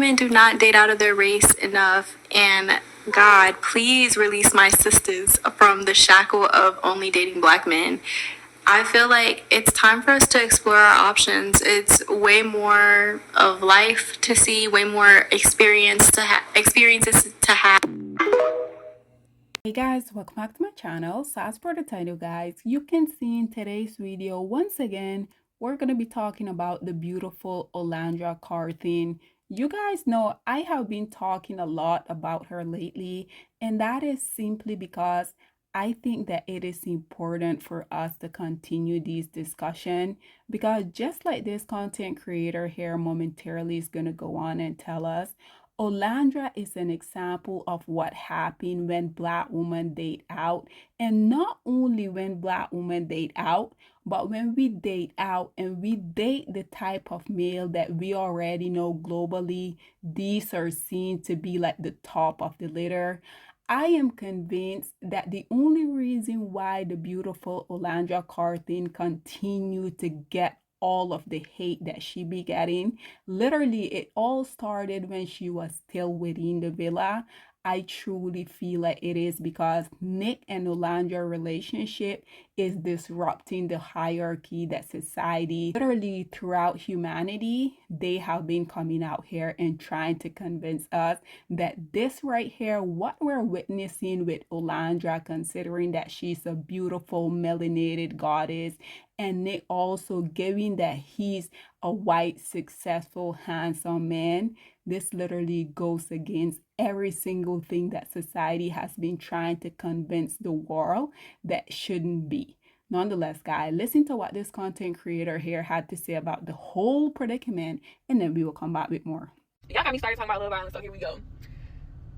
women do not date out of their race enough, and God, please release my sisters from the shackle of only dating black men. I feel like it's time for us to explore our options. It's way more of life to see, way more experiences to have. Hey guys, welcome back to my channel. So as per the title guys, you can see in today's video, once again, we're going to be talking about the beautiful Olandria Carthen. You guys know I have been talking a lot about her lately, and that is simply because I think that it is important for us to continue this discussion, because just like this content creator here momentarily is going to go on and tell us, Olandria is an example of what happened when black women date out, and not only when black women date out, but when we date out and we date the type of male that we already know globally, these are seen to be like the top of the litter. I am convinced that the only reason why the beautiful Olandria Carthen continued to get all of the hate that she be getting, literally it all started when she was still within the villa. I truly feel like it is because Nick and Olandria relationship is disrupting the hierarchy that society, literally throughout humanity, they have been coming out here and trying to convince us that this right here, what we're witnessing with Olandria, considering that she's a beautiful melanated goddess, and Nick also giving that he's a white, successful, handsome man, this literally goes against every single thing that society has been trying to convince the world that shouldn't be. Nonetheless, guys, listen to what this content creator here had to say about the whole predicament, and then we will come back with more. Y'all got me started talking about love violence, so here we go.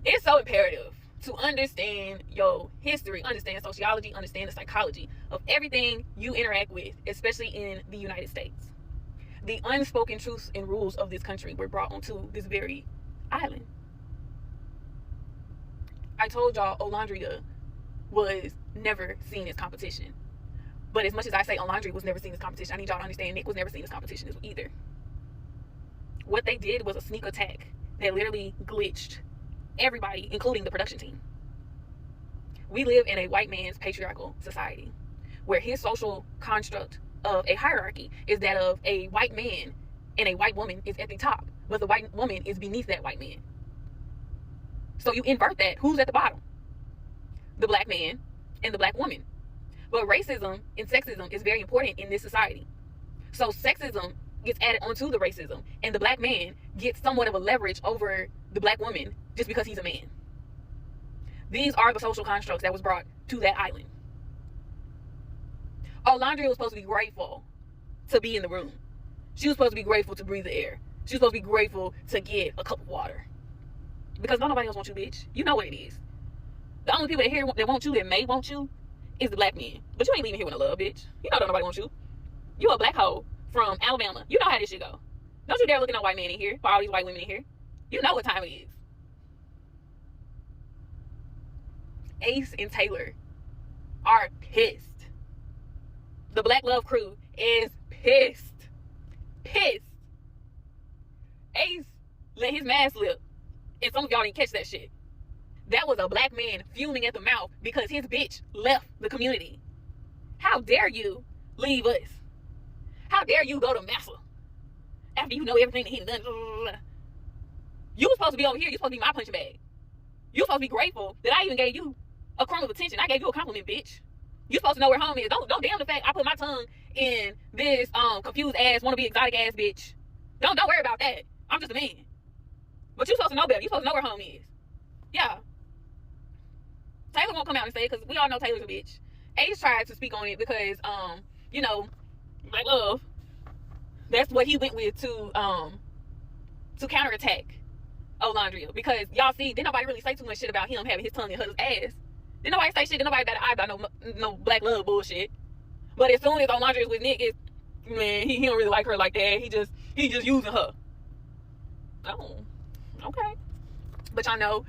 It's so imperative to understand your history, understand sociology, understand the psychology of everything you interact with, especially in the United States. The unspoken truths and rules of this country were brought onto this very island. I told y'all Olandria was never seen as competition. But as much as I say Olandria was never seen as competition, I need y'all to understand Nick was never seen as competition either. What they did was a sneak attack that literally glitched everybody, including the production team. We live in a white man's patriarchal society where his social construct of a hierarchy is that of a white man and a white woman is at the top, but the white woman is beneath that white man. So you invert that. Who's at the bottom? The black man and the black woman. But racism and sexism is very important in this society. So sexism gets added onto the racism, and the black man gets somewhat of a leverage over the black woman just because he's a man. These are the social constructs that was brought to that island. Olandria was supposed to be grateful to be in the room. She was supposed to be grateful to breathe the air. She was supposed to be grateful to get a cup of water. Because don't nobody else want you, bitch. You know what it is. The only people that want you, that may want you, is the black men. But you ain't leaving here with a love, bitch. You know don't nobody want you. You a black hoe from Alabama. You know how this shit go. Don't you dare look at no white man in here, for all these white women in here. You know what time it is. Ace and Taylor are pissed. The Black Love crew is pissed. Pissed. Ace let his mask slip, and some of y'all didn't catch that shit. That was a black man fuming at the mouth because his bitch left the community. How dare you leave us? How dare you go to Massa after you know everything that he done? You were supposed to be over here. You're supposed to be my punching bag. You're supposed to be grateful that I even gave you a crumb of attention. I gave you a compliment, bitch. You're supposed to know where home is. Don't damn the fact I put my tongue in this confused ass, wanna be exotic ass bitch. Don't worry about that. I'm just a man. But you're supposed to know better. You're supposed to know where home is. Yeah. Taylor won't come out and say it because we all know Taylor's a bitch. Ace tried to speak on it because you know, Black Love. That's what he went with to counterattack Olandria. Because y'all see, didn't nobody really say too much shit about him having his tongue in her ass. Didn't nobody say shit. Didn't nobody bat an eye about no Black Love bullshit. But as soon as Olandria is with Nick, it's, man, he don't really like her like that. He just using her. Oh, okay. But y'all know,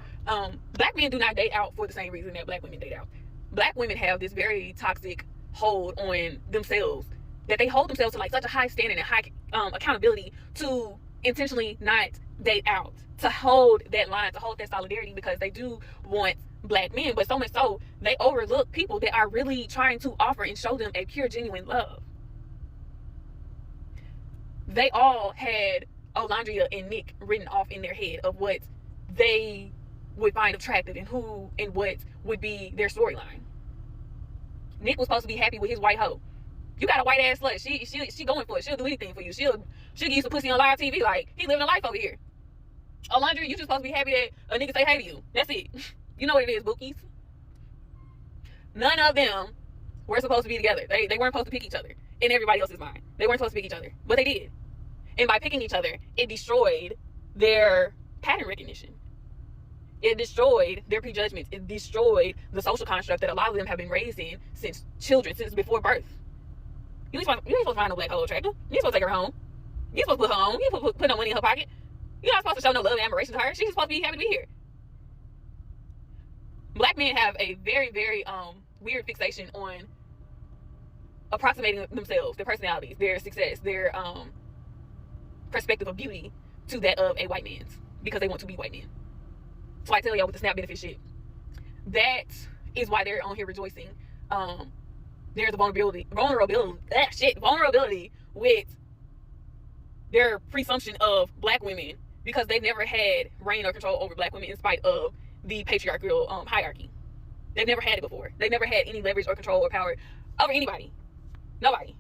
black men do not date out for the same reason that black women date out. Black women have this very toxic hold on themselves, that they hold themselves to like such a high standard and high accountability to intentionally not date out, to hold that line, to hold that solidarity, because they do want black men, but so much so they overlook people that are really trying to offer and show them a pure, genuine love. They all had Olandria and Nick written off in their head of what they would find attractive and who and what would be their storyline. Nick was supposed to be happy with his white hoe. You got a white ass slut. She going for it. She'll do anything for you. She'll give you some pussy on live TV. Like, he living a life over here. Olandria, you just supposed to be happy that a nigga say hey to you. That's it. You know what it is, bookies. None of them were supposed to be together. They weren't supposed to pick each other in everybody else's mind. They weren't supposed to pick each other, but they did. And by picking each other, it destroyed their pattern recognition. It destroyed their prejudgments. It destroyed the social construct that a lot of them have been raised in since children, since before birth. You ain't supposed to find no black hoe attractive. You ain't supposed to take her home. You ain't supposed to put her home. You ain't supposed to put no money in her pocket. You're not supposed to show no love and admiration to her. She's supposed to be happy to be here. Black men have a very, very weird fixation on approximating themselves, their personalities, their success, their perspective of beauty to that of a white man's, because they want to be white men. So I tell y'all with the SNAP benefit shit, that is why they're on here rejoicing. There's a vulnerability with their presumption of black women, because they've never had reign or control over black women in spite of the patriarchal hierarchy. They've never had it before. They've never had any leverage or control or power over anybody. Nobody.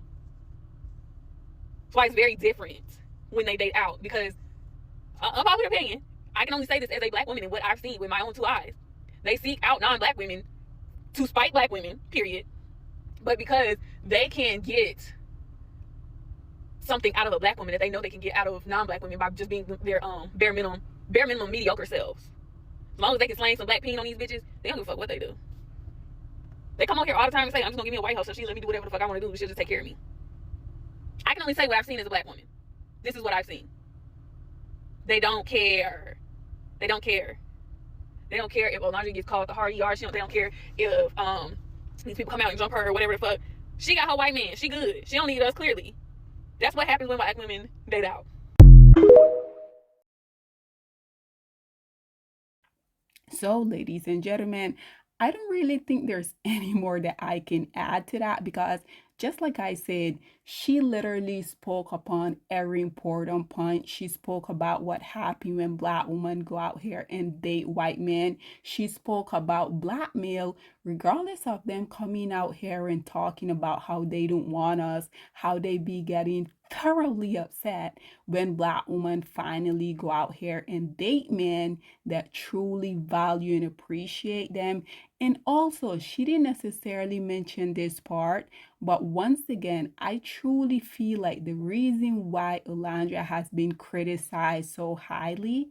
That's why it's very different when they date out, because unpopular opinion, I can only say this as a black woman and what I've seen with my own two eyes. They seek out non-black women to spite black women, period. But because they can get something out of a black woman that they know they can get out of non-black women by just being their bare minimum mediocre selves. As long as they can slang some black peen on these bitches, they don't give a fuck what they do. They come on here all the time and say, I'm just gonna give me a white hoe so she let me do whatever the fuck I want to do. She'll just take care of me. I can only say what I've seen as a black woman. This is what I've seen. They don't care. They don't care. They don't care if Olandria gets called the hard ER. They don't care if these people come out and jump her or whatever the fuck. She got her white man. She good. She don't need us, clearly. That's what happens when black women date out. So, ladies and gentlemen, I don't really think there's any more that I can add to that, because just like I said, she literally spoke upon every important point. She spoke about what happens when black women go out here and date white men. She spoke about blackmail, regardless of them coming out here and talking about how they don't want us, how they be getting thoroughly upset when black women finally go out here and date men that truly value and appreciate them. And also, she didn't necessarily mention this part, but once again, I truly feel like the reason why Olandria has been criticized so highly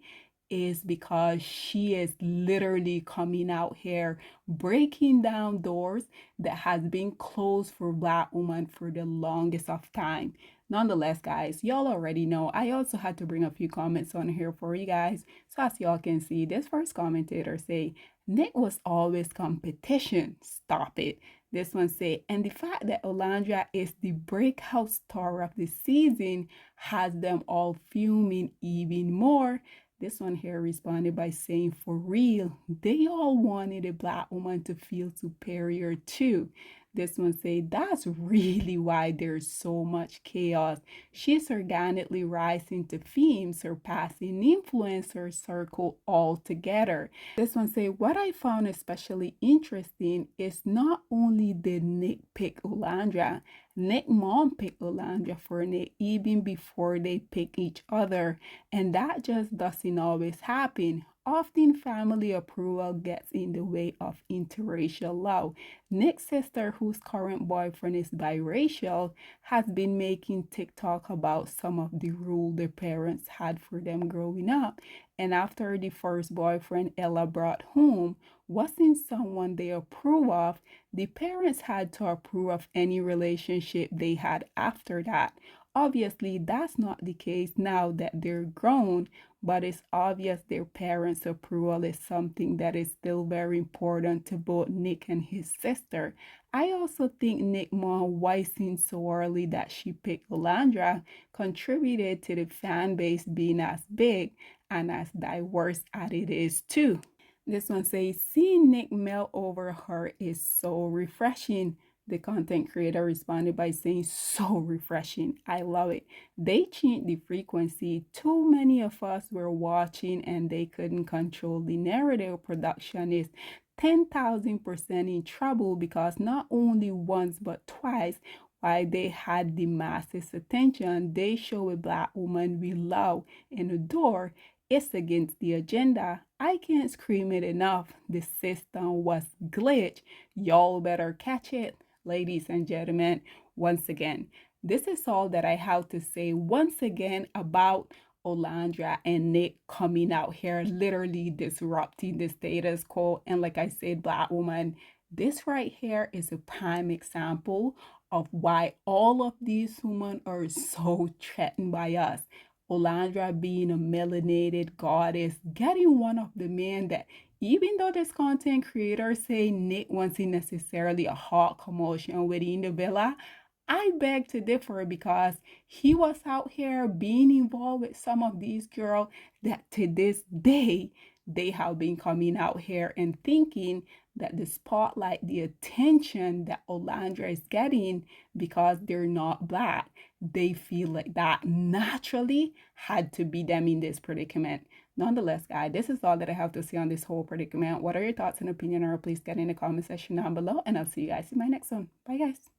is because she is literally coming out here breaking down doors that has been closed for black women for the longest of time. Nonetheless, guys, y'all already know I also had to bring a few comments on here for you guys. So as y'all can see, this first commentator say, Nick was always competition. Stop it. This one say, and the fact that Olandria is the breakout star of the season has them all fuming even more. This one here responded by saying, for real, they all wanted a black woman to feel superior too. This one say, that's really why there's so much chaos. She's organically rising to fame, surpassing influencer circle altogether. This one say, what I found especially interesting is not only did Nick pick Olandria, Nick mom picked Olandria for Nick even before they pick each other. And that just doesn't always happen. Often family approval gets in the way of interracial love. Nick's sister, whose current boyfriend is biracial, has been making TikTok about some of the rules their parents had for them growing up. And after the first boyfriend Ella brought home wasn't someone they approve of, the parents had to approve of any relationship they had after that. Obviously, that's not the case now that they're grown, but it's obvious their parents' approval is something that is still very important to both Nick and his sister. I also think Nick mom voicing so early that she picked Olandra contributed to the fan base being as big and as diverse as it is too. This one says, seeing Nick melt over her is so refreshing. The content creator responded by saying, so refreshing. I love it. They changed the frequency. Too many of us were watching and they couldn't control the narrative. Production is 10,000% in trouble because not only once but twice, while they had the masses' attention, they show a black woman we love and adore. It's against the agenda. I can't scream it enough. The system was glitch. Y'all better catch it. Ladies and gentlemen, once again, this is all that I have to say once again about Olandria and Nick coming out here, literally disrupting the status quo. And like I said, black woman, this right here is a prime example of why all of these women are so threatened by us. Olandra being a melanated goddess, getting one of the men that, even though this content creator say Nick wasn't necessarily a hot commotion within the villa, I beg to differ because he was out here being involved with some of these girls that to this day they have been coming out here and thinking that the spotlight, the attention that Olandra is getting because they're not black, they feel like that naturally had to be them in this predicament. Nonetheless, guys, this is all that I have to say on this whole predicament. What are your thoughts and opinion? Or please get in the comment section down below, and I'll see you guys in my next one. Bye, guys.